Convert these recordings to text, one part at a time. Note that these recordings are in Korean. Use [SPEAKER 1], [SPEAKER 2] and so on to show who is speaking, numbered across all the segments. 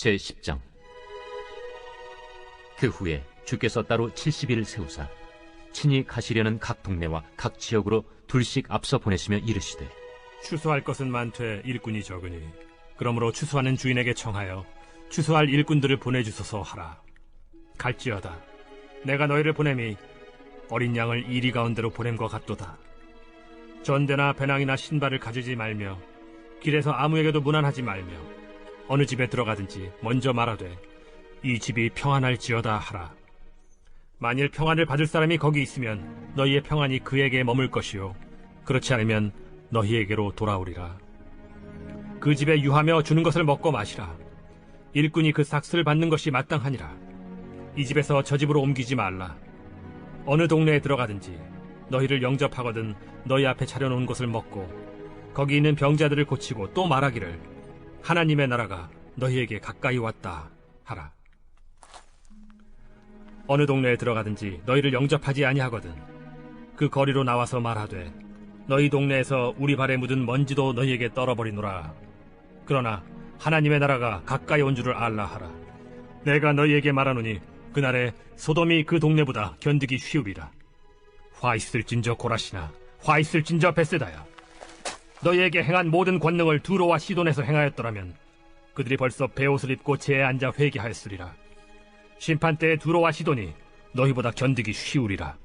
[SPEAKER 1] 제10장. 그 후에 주께서 따로 70일을 세우사 친히 가시려는 각 동네와 각 지역으로 둘씩 앞서 보내시며 이르시되,
[SPEAKER 2] 추수할 것은 많되 일꾼이 적으니 그러므로 추수하는 주인에게 청하여 추수할 일꾼들을 보내주소서 하라. 갈지어다 내가 너희를 보냄이 어린 양을 이리 가운데로 보냄과 같도다. 전대나 배낭이나 신발을 가지지 말며 길에서 아무에게도 문안하지 말며 어느 집에 들어가든지 먼저 말하되 이 집이 평안할지어다 하라. 만일 평안을 받을 사람이 거기 있으면 너희의 평안이 그에게 머물 것이요 그렇지 않으면 너희에게로 돌아오리라. 그 집에 유하며 주는 것을 먹고 마시라. 일꾼이 그 삭슬을 받는 것이 마땅하니라. 이 집에서 저 집으로 옮기지 말라. 어느 동네에 들어가든지 너희를 영접하거든 너희 앞에 차려놓은 것을 먹고 거기 있는 병자들을 고치고 또 말하기를 하나님의 나라가 너희에게 가까이 왔다 하라. 어느 동네에 들어가든지 너희를 영접하지 아니하거든 그 거리로 나와서 말하되 너희 동네에서 우리 발에 묻은 먼지도 너희에게 떨어버리노라. 그러나 하나님의 나라가 가까이 온 줄을 알라 하라. 내가 너희에게 말하노니 그날에 소돔이 그 동네보다 견디기 쉬우리라. 화 있을진저 고라시나 화 있을진저 베세다야. 너희에게 행한 모든 권능을 두로와 시돈에서 행하였더라면 그들이 벌써 베옷을 입고 제에 앉아 회개하였으리라. 심판때에 두로와 시돈이 너희보다 견디기 쉬우리라.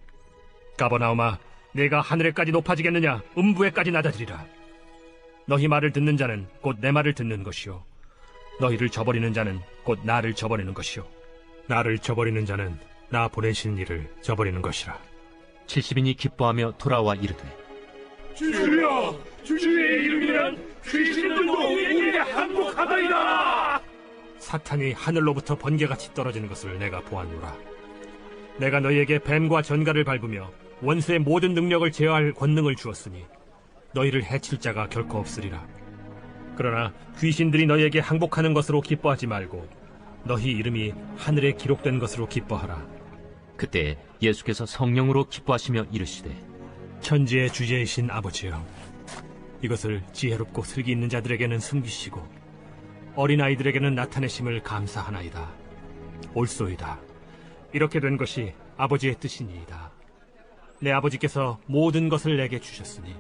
[SPEAKER 2] 가버나움아, 내가 하늘에까지 높아지겠느냐? 음부에까지 낮아지리라. 너희 말을 듣는 자는 곧 내 말을 듣는 것이요 너희를 저버리는 자는 곧 나를 저버리는 것이요 나를 저버리는 자는 나 보내신 이를 저버리는 것이라.
[SPEAKER 1] 70인이 기뻐하며 돌아와 이르되,
[SPEAKER 3] 주여, 주의 이름이면 귀신들도 우리에게 항복하더이다.
[SPEAKER 2] 사탄이 하늘로부터 번개같이 떨어지는 것을 내가 보았노라. 내가 너희에게 뱀과 전갈을 밟으며 원수의 모든 능력을 제어할 권능을 주었으니 너희를 해칠 자가 결코 없으리라. 그러나 귀신들이 너희에게 항복하는 것으로 기뻐하지 말고 너희 이름이 하늘에 기록된 것으로 기뻐하라.
[SPEAKER 1] 그때 예수께서 성령으로 기뻐하시며 이르시되,
[SPEAKER 2] 천지의 주제이신 아버지여, 이것을 지혜롭고 슬기 있는 자들에게는 숨기시고 어린아이들에게는 나타내심을 감사하나이다. 옳소이다. 이렇게 된 것이 아버지의 뜻이니이다. 내 아버지께서 모든 것을 내게 주셨으니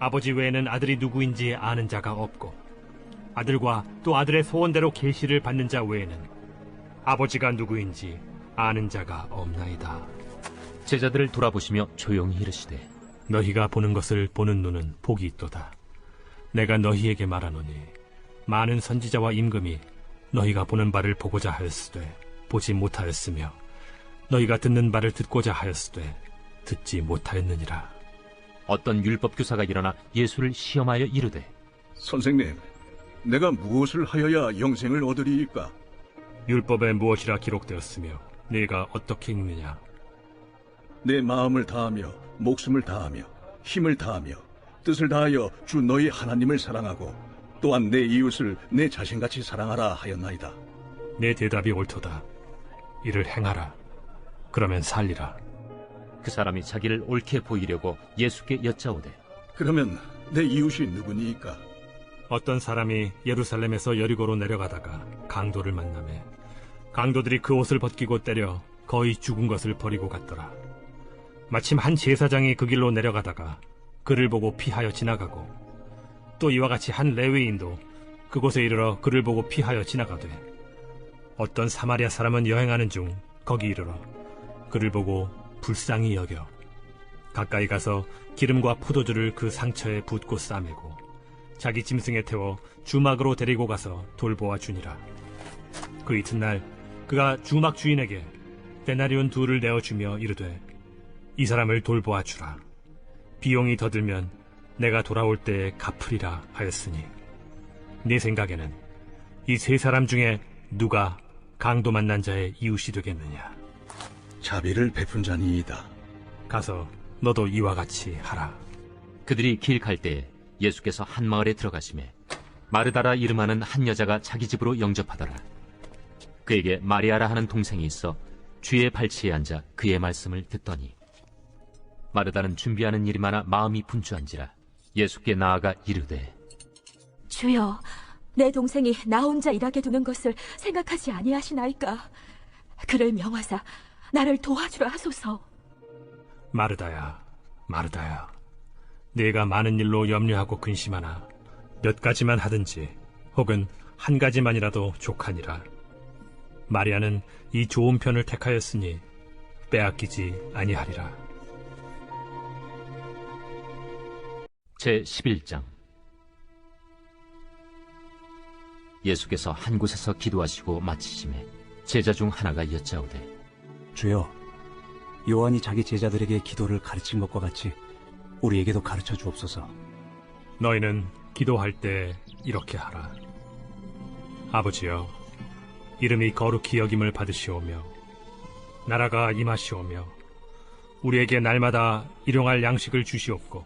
[SPEAKER 2] 아버지 외에는 아들이 누구인지 아는 자가 없고 아들과 또 아들의 소원대로 계시를 받는 자 외에는 아버지가 누구인지 아는 자가 없나이다.
[SPEAKER 1] 제자들을 돌아보시며 조용히 이르시되,
[SPEAKER 2] 너희가 보는 것을 보는 눈은 복이 있도다. 내가 너희에게 말하노니 많은 선지자와 임금이 너희가 보는 바를 보고자 하였으되 보지 못하였으며 너희가 듣는 바를 듣고자 하였으되 듣지 못하였느니라.
[SPEAKER 1] 어떤 율법교사가 일어나 예수를 시험하여 이르되,
[SPEAKER 4] 선생님, 내가 무엇을 하여야 영생을 얻으리이까?
[SPEAKER 2] 율법에 무엇이라 기록되었으며 네가 어떻게 읽느냐?
[SPEAKER 4] 내 마음을 다하며 목숨을 다하며 힘을 다하며 뜻을 다하여 주 너희 하나님을 사랑하고 또한 내 이웃을 내 자신같이 사랑하라 하였나이다.
[SPEAKER 2] 내 대답이 옳도다. 이를 행하라. 그러면 살리라.
[SPEAKER 1] 그 사람이 자기를 옳게 보이려고 예수께 여짜오되,
[SPEAKER 4] 그러면 내 이웃이 누구니이까?
[SPEAKER 2] 어떤 사람이 예루살렘에서 여리고로 내려가다가 강도를 만나매 강도들이 그 옷을 벗기고 때려 거의 죽은 것을 버리고 갔더라. 마침 한 제사장이 그 길로 내려가다가 그를 보고 피하여 지나가고 또 이와 같이 한 레위인도 그곳에 이르러 그를 보고 피하여 지나가되 어떤 사마리아 사람은 여행하는 중 거기 이르러 그를 보고 불쌍히 여겨 가까이 가서 기름과 포도주를 그 상처에 붓고 싸매고 자기 짐승에 태워 주막으로 데리고 가서 돌보아 주니라. 그 이튿날 그가 주막 주인에게 데나리온 2를 내어주며 이르되, 이 사람을 돌보아 주라. 비용이 더 들면 내가 돌아올 때에 갚으리라 하였으니 네 생각에는 이 3사람 중에 누가 강도 만난 자의 이웃이 되겠느냐?
[SPEAKER 4] 자비를 베푼 자니이다.
[SPEAKER 2] 가서 너도 이와 같이 하라.
[SPEAKER 1] 그들이 길 갈 때에 예수께서 한 마을에 들어가시매 마르다라 이름하는 한 여자가 자기 집으로 영접하더라. 그에게 마리아라 하는 동생이 있어 주의 발치에 앉아 그의 말씀을 듣더니 마르다는 준비하는 일이 많아 마음이 분주한지라 예수께 나아가 이르되,
[SPEAKER 5] 주여, 내 동생이 나 혼자 일하게 두는 것을 생각하지 아니하시나이까? 그를 명하사 나를 도와주라 하소서.
[SPEAKER 2] 마르다야, 마르다야, 네가 많은 일로 염려하고 근심하나 몇 가지만 하든지 혹은 한 가지만이라도 족하니라. 마리아는 이 좋은 편을 택하였으니 빼앗기지 아니하리라.
[SPEAKER 1] 제11장. 예수께서 한 곳에서 기도하시고 마치심에 제자 중 하나가 여짜오되,
[SPEAKER 6] 주여, 요한이 자기 제자들에게 기도를 가르친 것과 같이 우리에게도 가르쳐 주옵소서.
[SPEAKER 2] 너희는 기도할 때 이렇게 하라. 아버지여, 이름이 거룩히 여김을 받으시오며 나라가 임하시오며 우리에게 날마다 일용할 양식을 주시옵고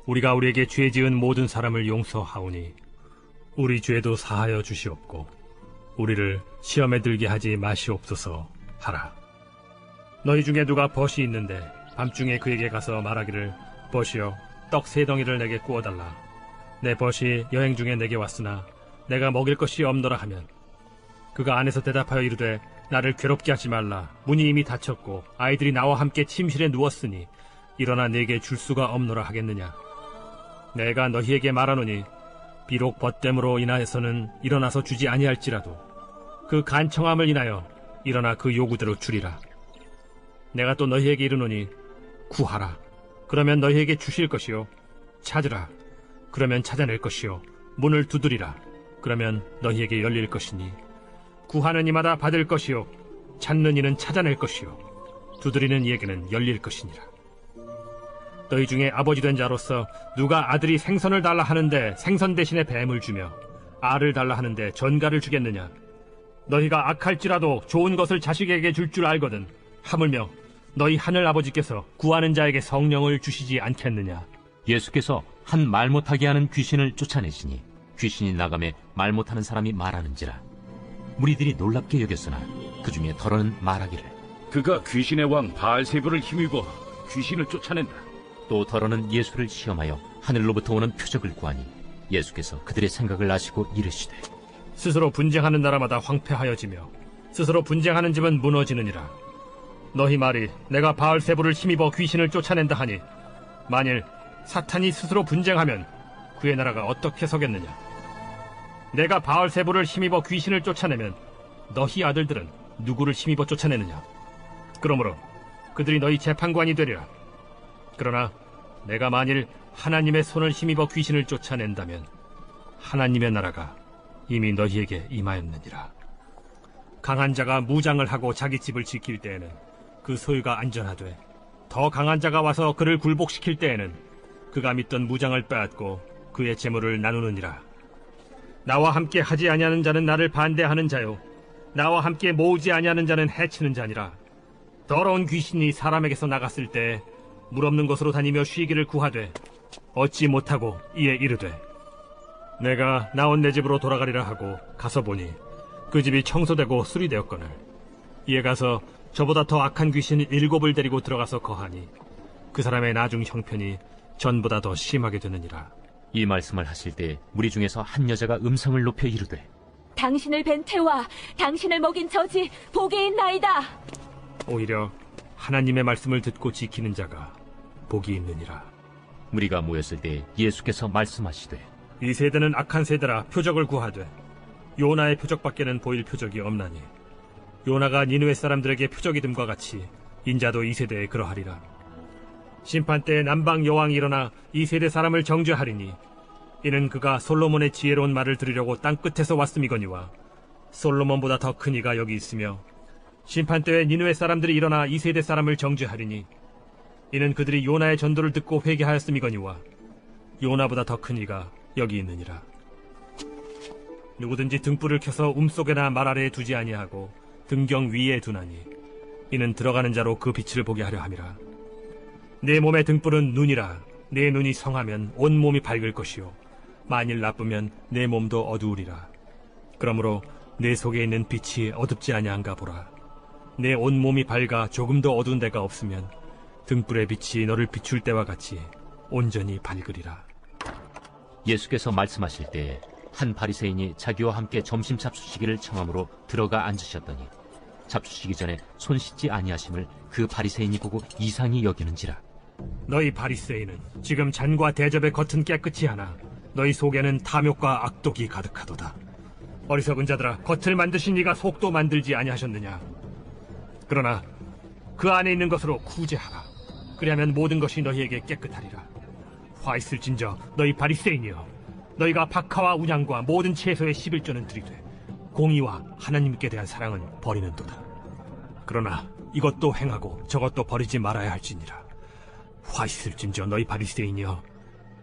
[SPEAKER 2] 우리가 우리에게 죄 지은 모든 사람을 용서하오니 우리 죄도 사하여 주시옵고 우리를 시험에 들게 하지 마시옵소서 하라. 너희 중에 누가 벗이 있는데 밤중에 그에게 가서 말하기를, 벗이여, 떡 3덩이를 내게 구워달라. 내 벗이 여행 중에 내게 왔으나 내가 먹일 것이 없노라 하면, 그가 안에서 대답하여 이르되, 나를 괴롭게 하지 말라. 문이 이미 닫혔고 아이들이 나와 함께 침실에 누웠으니 일어나 내게 줄 수가 없노라 하겠느냐. 내가 너희에게 말하노니 비록 벗됨으로 인하여서는 일어나서 주지 아니할지라도 그 간청함을 인하여 일어나 그 요구대로 주리라. 내가 또 너희에게 이르노니 구하라. 그러면 너희에게 주실 것이요. 찾으라. 그러면 찾아낼 것이요. 문을 두드리라. 그러면 너희에게 열릴 것이니 구하는 이마다 받을 것이요. 찾는 이는 찾아낼 것이요. 두드리는 이에게는 열릴 것이니라. 너희 중에 아버지 된 자로서 누가 아들이 생선을 달라 하는데 생선 대신에 뱀을 주며 알을 달라 하는데 전갈을 주겠느냐. 너희가 악할지라도 좋은 것을 자식에게 줄 줄 알거든. 하물며 너희 하늘 아버지께서 구하는 자에게 성령을 주시지 않겠느냐.
[SPEAKER 1] 예수께서 한 말 못하게 하는 귀신을 쫓아내시니 귀신이 나가매 말 못하는 사람이 말하는지라. 무리들이 놀랍게 여겼으나 그 중에 더러는 말하기를,
[SPEAKER 3] 그가 귀신의 왕 바알세불을 힘입어 귀신을 쫓아낸다.
[SPEAKER 1] 또 더러는 예수를 시험하여 하늘로부터 오는 표적을 구하니 예수께서 그들의 생각을 아시고 이르시되,
[SPEAKER 2] 스스로 분쟁하는 나라마다 황폐하여지며 스스로 분쟁하는 집은 무너지느니라. 너희 말이 내가 바알세불을 힘입어 귀신을 쫓아낸다 하니, 만일 사탄이 스스로 분쟁하면 그의 나라가 어떻게 서겠느냐. 내가 바알세불을 힘입어 귀신을 쫓아내면 너희 아들들은 누구를 힘입어 쫓아내느냐. 그러므로 그들이 너희 재판관이 되리라. 그러나 내가 만일 하나님의 손을 힘입어 귀신을 쫓아낸다면 하나님의 나라가 이미 너희에게 임하였느니라. 강한 자가 무장을 하고 자기 집을 지킬 때에는 그 소유가 안전하되, 더 강한 자가 와서 그를 굴복시킬 때에는 그가 믿던 무장을 빼앗고 그의 재물을 나누느니라. 나와 함께 하지 아니하는 자는 나를 반대하는 자요, 나와 함께 모으지 아니하는 자는 해치는 자니라. 더러운 귀신이 사람에게서 나갔을 때 물 없는 곳으로 다니며 쉬기를 구하되 얻지 못하고 이에 이르되, 내가 나온 내 집으로 돌아가리라 하고 가서 보니 그 집이 청소되고 수리되었거늘 이에 가서 저보다 더 악한 귀신 7을 데리고 들어가서 거하니 그 사람의 나중 형편이 전보다 더 심하게 되느니라.
[SPEAKER 1] 이 말씀을 하실 때 무리 중에서 한 여자가 음성을 높여 이르되,
[SPEAKER 5] 당신을 뵌 태와 당신을 먹인 저지 복이 있나이다.
[SPEAKER 2] 오히려 하나님의 말씀을 듣고 지키는 자가 복이 있느니라.
[SPEAKER 1] 무리가 모였을 때 예수께서 말씀하시되,
[SPEAKER 2] 이 세대는 악한 세대라 표적을 구하되 요나의 표적밖에는 보일 표적이 없나니, 요나가 니느웨 사람들에게 표적이 됨과 같이 인자도 이 세대에 그러하리라. 심판 때에 남방 여왕이 일어나 이 세대 사람을 정죄하리니, 이는 그가 솔로몬의 지혜로운 말을 들으려고 땅끝에서 왔음이거니와 솔로몬보다 더 큰 이가 여기 있으며, 심판 때에 니느웨 사람들이 일어나 이 세대 사람을 정죄하리니, 이는 그들이 요나의 전도를 듣고 회개하였음이거니와 요나보다 더 큰 이가 여기 있느니라. 누구든지 등불을 켜서 움속에나 말 아래에 두지 아니하고 등경 위에 두나니, 이는 들어가는 자로 그 빛을 보게 하려 함이라. 내 몸의 등불은 눈이라. 내 눈이 성하면 온 몸이 밝을 것이요, 만일 나쁘면 내 몸도 어두우리라. 그러므로 내 속에 있는 빛이 어둡지 아니한가 보라. 내 온 몸이 밝아 조금도 어두운 데가 없으면 등불의 빛이 너를 비출 때와 같이 온전히 밝으리라.
[SPEAKER 1] 예수께서 말씀하실 때 한 바리새인이 자기와 함께 점심 잡수시기를 청함으로 들어가 앉으셨더니 잡수시기 전에 손 씻지 아니하심을 그 바리새인이 보고 이상히 여기는지라.
[SPEAKER 2] 너희 바리새인은 지금 잔과 대접의 겉은 깨끗이 하나 너희 속에는 탐욕과 악독이 가득하도다. 어리석은 자들아, 겉을 만드신 이가 속도 만들지 아니하셨느냐? 그러나 그 안에 있는 것으로 구제하라. 그리하면 모든 것이 너희에게 깨끗하리라. 화 있을진저 너희 바리새인이여, 너희가 박하와 운양과 모든 채소의 11조는 드리되 공의와 하나님께 대한 사랑은 버리는도다. 그러나 이것도 행하고 저것도 버리지 말아야 할지니라. 화 있을진저 너희 바리새인이여,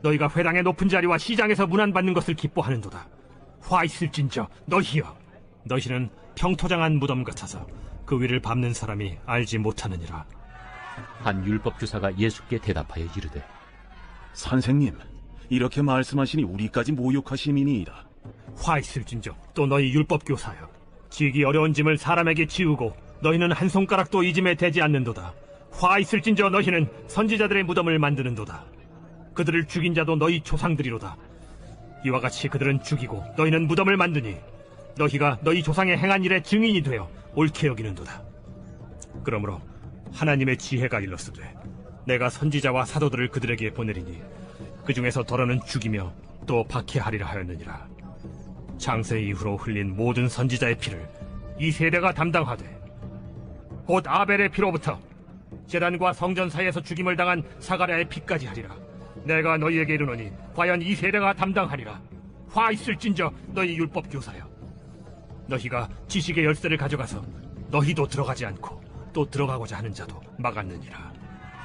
[SPEAKER 2] 너희가 회당의 높은 자리와 시장에서 문안받는 것을 기뻐하는도다. 화 있을진저 너희여, 너희는 평토장한 무덤 같아서 그 위를 밟는 사람이 알지 못하느니라.
[SPEAKER 1] 한 율법교사가 예수께 대답하여 이르되,
[SPEAKER 7] 선생님, 이렇게 말씀하시니 우리까지 모욕하심이니이다.
[SPEAKER 2] 화 있을진저 또 너희 율법교사여, 지기 어려운 짐을 사람에게 지우고 너희는 한 손가락도 이 짐에 대지 않는도다. 화 있을진저 너희는 선지자들의 무덤을 만드는도다. 그들을 죽인 자도 너희 조상들이로다. 이와 같이 그들은 죽이고 너희는 무덤을 만드니 너희가 너희 조상의 행한 일의 증인이 되어 옳게 여기는도다. 그러므로 하나님의 지혜가 일렀으되 내가 선지자와 사도들을 그들에게 보내리니 그 중에서 더러는 죽이며 또 박해하리라 하였느니라. 창세 이후로 흘린 모든 선지자의 피를 이 세대가 담당하되 곧 아벨의 피로부터 제단과 성전 사이에서 죽임을 당한 사가랴의 피까지 하리라. 내가 너희에게 이르노니 과연 이 세대가 담당하리라. 화 있을진저 너희 율법 교사여, 너희가 지식의 열쇠를 가져가서 너희도 들어가지 않고 또 들어가고자 하는 자도 막았느니라.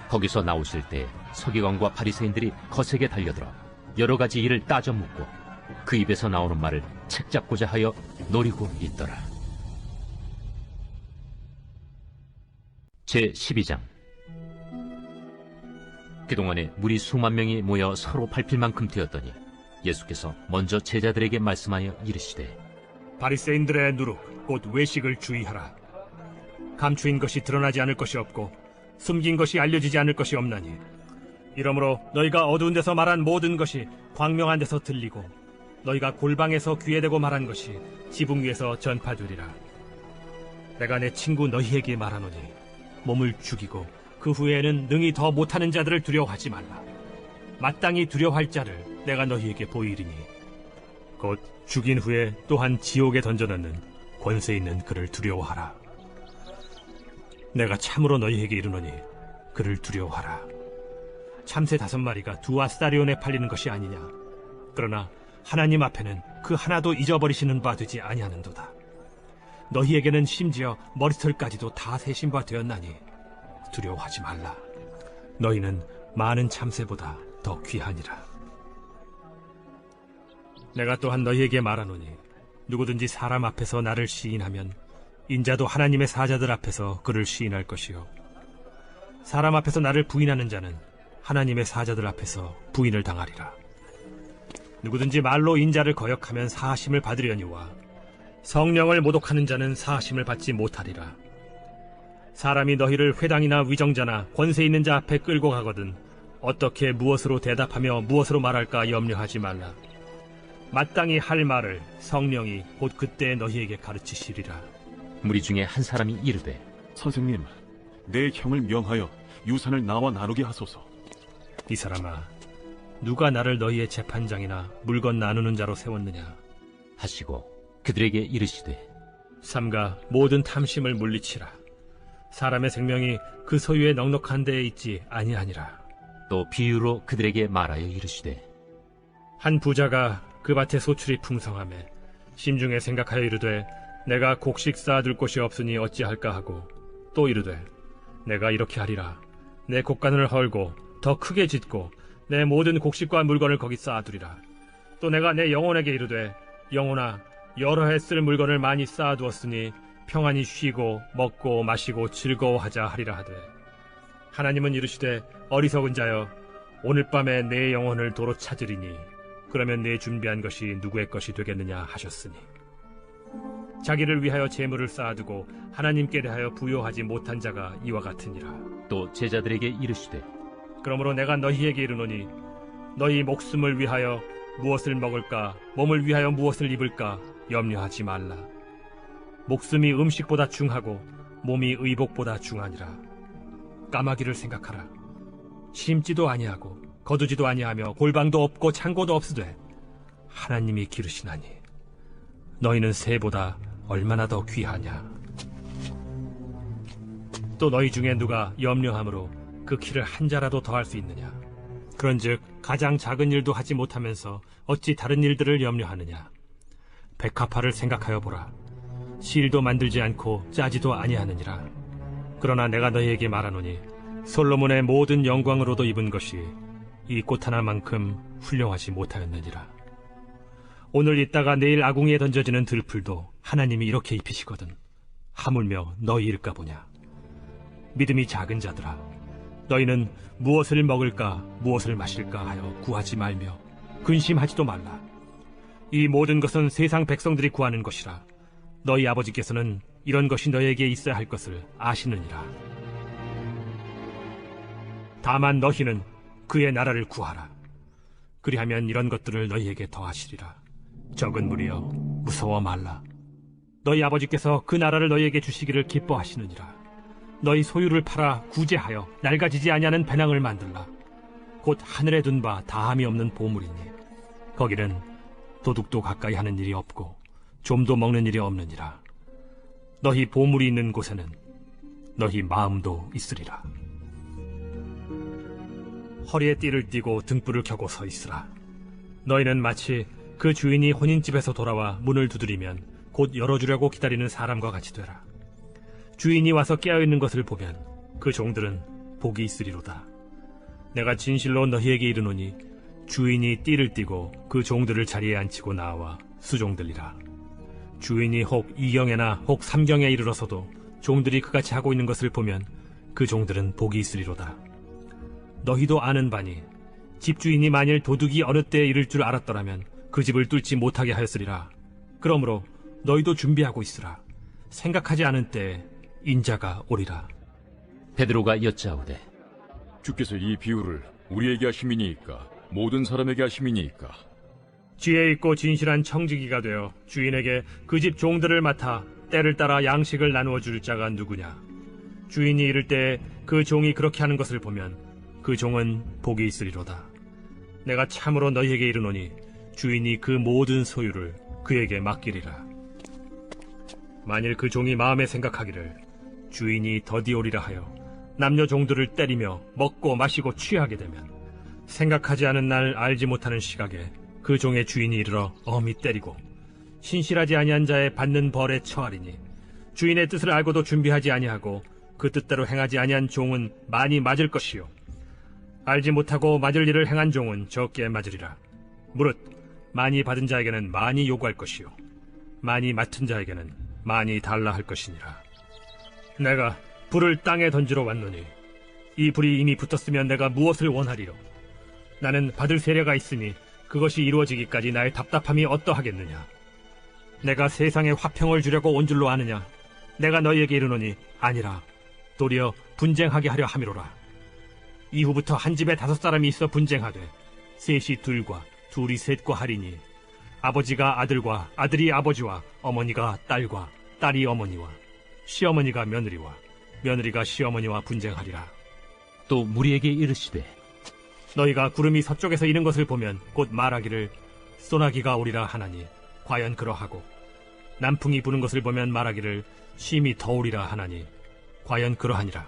[SPEAKER 1] 거기서 나오실 때 서기관과 바리새인들이 거세게 달려들어 여러 가지 일을 따져 묻고 그 입에서 나오는 말을 책잡고자 하여 노리고 있더라. 제12장. 그동안에 무리 수만 명이 모여 서로 밟힐 만큼 되었더니 예수께서 먼저 제자들에게 말씀하여 이르시되,
[SPEAKER 2] 바리새인들의 누룩 곧 외식을 주의하라. 감추인 것이 드러나지 않을 것이 없고 숨긴 것이 알려지지 않을 것이 없나니, 이러므로 너희가 어두운 데서 말한 모든 것이 광명한 데서 들리고 너희가 골방에서 귀에 대고 말한 것이 지붕 위에서 전파되리라. 내가 내 친구 너희에게 말하노니 몸을 죽이고 그 후에는 능히 더 못하는 자들을 두려워하지 말라. 마땅히 두려워할 자를 내가 너희에게 보이리니 곧 죽인 후에 또한 지옥에 던져넣는 권세 있는 그를 두려워하라. 내가 참으로 너희에게 이르노니 그를 두려워하라. 참새 5마리가 2아스타리온에 팔리는 것이 아니냐? 그러나 하나님 앞에는 그 하나도 잊어버리시는 바 되지 아니하는도다. 너희에게는 심지어 머리털까지도 다 세신 바 되었나니 두려워하지 말라. 너희는 많은 참새보다 더 귀하니라. 내가 또한 너희에게 말하노니 누구든지 사람 앞에서 나를 시인하면 인자도 하나님의 사자들 앞에서 그를 시인할 것이요, 사람 앞에서 나를 부인하는 자는 하나님의 사자들 앞에서 부인을 당하리라. 누구든지 말로 인자를 거역하면 사하심을 받으려니와 성령을 모독하는 자는 사하심을 받지 못하리라. 사람이 너희를 회당이나 위정자나 권세 있는 자 앞에 끌고 가거든 어떻게 무엇으로 대답하며 무엇으로 말할까 염려하지 말라. 마땅히 할 말을 성령이 곧 그때 너희에게 가르치시리라.
[SPEAKER 1] 무리 중에 한 사람이 이르되,
[SPEAKER 7] 선생님, 내 형을 명하여 유산을 나와 나누게 하소서.
[SPEAKER 2] 이 사람아, 누가 나를 너희의 재판장이나 물건 나누는 자로 세웠느냐
[SPEAKER 1] 하시고 그들에게 이르시되,
[SPEAKER 2] 삼가 모든 탐심을 물리치라. 사람의 생명이 그 소유의 넉넉한 데에 있지 아니하니라.
[SPEAKER 1] 또 비유로 그들에게 말하여 이르시되,
[SPEAKER 2] 한 부자가 그 밭에 소출이 풍성하매 심중에 생각하여 이르되 내가 곡식 쌓아둘 곳이 없으니 어찌할까 하고, 또 이르되 내가 이렇게 하리라. 내 곡간을 헐고 더 크게 짓고 내 모든 곡식과 물건을 거기 쌓아두리라. 또 내가 내 영혼에게 이르되 영혼아, 여러 해 쓸 물건을 많이 쌓아두었으니 평안히 쉬고 먹고 마시고 즐거워하자 하리라 하되, 하나님은 이르시되 어리석은 자여, 오늘 밤에 내 영혼을 도로 찾으리니 그러면 내 준비한 것이 누구의 것이 되겠느냐 하셨으니, 자기를 위하여 재물을 쌓아두고 하나님께 대하여 부요하지 못한 자가 이와 같으니라.
[SPEAKER 1] 또 제자들에게 이르시되,
[SPEAKER 2] 그러므로 내가 너희에게 이르노니 너희 목숨을 위하여 무엇을 먹을까, 몸을 위하여 무엇을 입을까 염려하지 말라. 목숨이 음식보다 중하고 몸이 의복보다 중하니라. 까마귀를 생각하라. 심지도 아니하고 거두지도 아니하며 골방도 없고 창고도 없으되 하나님이 기르시나니 너희는 새보다 얼마나 더 귀하냐. 또 너희 중에 누가 염려함으로 그 키를 한 자라도 더할 수 있느냐. 그런즉 가장 작은 일도 하지 못하면서 어찌 다른 일들을 염려하느냐. 백합화를 생각하여 보라. 실도 만들지 않고 짜지도 아니하느니라. 그러나 내가 너희에게 말하노니 솔로몬의 모든 영광으로도 입은 것이 이 꽃 하나만큼 훌륭하지 못하였느니라. 오늘 있다가 내일 아궁이에 던져지는 들풀도 하나님이 이렇게 입히시거든 하물며 너희일까 보냐. 믿음이 작은 자들아, 너희는 무엇을 먹을까 무엇을 마실까 하여 구하지 말며 근심하지도 말라. 이 모든 것은 세상 백성들이 구하는 것이라. 너희 아버지께서는 이런 것이 너희에게 있어야 할 것을 아시느니라. 다만 너희는 그의 나라를 구하라. 그리하면 이런 것들을 너희에게 더하시리라. 적은 무리여, 무서워 말라. 너희 아버지께서 그 나라를 너희에게 주시기를 기뻐하시느니라. 너희 소유를 팔아 구제하여 낡아지지 아니하는 배낭을 만들라. 곧 하늘에 둔 바 다함이 없는 보물이니 거기는 도둑도 가까이 하는 일이 없고 좀도 먹는 일이 없느니라. 너희 보물이 있는 곳에는 너희 마음도 있으리라. 허리에 띠를 띠고 등불을 켜고 서 있으라. 너희는 마치 그 주인이 혼인집에서 돌아와 문을 두드리면 곧 열어주려고 기다리는 사람과 같이 되라. 주인이 와서 깨어있는 것을 보면 그 종들은 복이 있으리로다. 내가 진실로 너희에게 이르노니 주인이 띠를 띠고 그 종들을 자리에 앉히고 나와 수종들이라. 주인이 혹 2경에나 혹 3경에 이르러서도 종들이 그같이 하고 있는 것을 보면 그 종들은 복이 있으리로다. 너희도 아는 바니 집주인이 만일 도둑이 어느 때에 이를 줄 알았더라면 그 집을 뚫지 못하게 하였으리라. 그러므로 너희도 준비하고 있으라. 생각하지 않은 때에 인자가 오리라.
[SPEAKER 1] 베드로가 여짜오되
[SPEAKER 3] 주께서 이 비유를 우리에게 하심이니이까 모든 사람에게 하심이니이까?
[SPEAKER 2] 지혜 있고 진실한 청지기가 되어 주인에게 그 집 종들을 맡아 때를 따라 양식을 나누어 줄 자가 누구냐. 주인이 이를 때 그 종이 그렇게 하는 것을 보면 그 종은 복이 있으리로다. 내가 참으로 너희에게 이르노니 주인이 그 모든 소유를 그에게 맡기리라. 만일 그 종이 마음에 생각하기를 주인이 더디 오리라 하여 남녀 종들을 때리며 먹고 마시고 취하게 되면 생각하지 않은 날 알지 못하는 시각에 그 종의 주인이 이르러 엄히 때리고 신실하지 아니한 자의 받는 벌에 처하리니 주인의 뜻을 알고도 준비하지 아니하고 그 뜻대로 행하지 아니한 종은 많이 맞을 것이요 알지 못하고 맞을 일을 행한 종은 적게 맞으리라. 무릇 많이 받은 자에게는 많이 요구할 것이요 많이 맡은 자에게는 많이 달라 할 것이니라. 내가 불을 땅에 던지러 왔노니 이 불이 이미 붙었으면 내가 무엇을 원하리요. 나는 받을 세례가 있으니 그것이 이루어지기까지 나의 답답함이 어떠하겠느냐. 내가 세상에 화평을 주려고 온 줄로 아느냐. 내가 너희에게 이르노니 아니라 도리어 분쟁하게 하려 함이로라. 이후부터 한 집에 5사람이 있어 분쟁하되 셋이 둘과 둘이 셋과 하리니 아버지가 아들과 아들이 아버지와 어머니가 딸과 딸이 어머니와 시어머니가 며느리와 며느리가 시어머니와 분쟁하리라.
[SPEAKER 1] 또 무리에게 이르시되
[SPEAKER 2] 너희가 구름이 서쪽에서 이는 것을 보면 곧 말하기를 소나기가 오리라 하나니 과연 그러하고 남풍이 부는 것을 보면 말하기를 심히 더우리라 하나니 과연 그러하니라.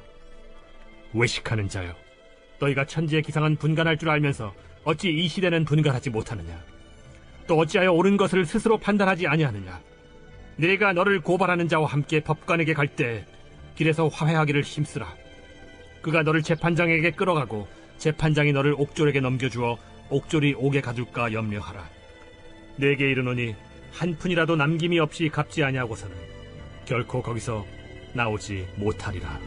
[SPEAKER 2] 외식하는 자여, 너희가 천지의 기상은 분간할 줄 알면서 어찌 이 시대는 분간하지 못하느냐. 또 어찌하여 옳은 것을 스스로 판단하지 아니하느냐. 네가 너를 고발하는 자와 함께 법관에게 갈 때 길에서 화해하기를 힘쓰라. 그가 너를 재판장에게 끌어가고 재판장이 너를 옥졸에게 넘겨주어 옥졸이 옥에 가둘까 염려하라. 내게 이르노니 한 푼이라도 남김이 없이 갚지 아니하고서는 결코 거기서 나오지 못하리라.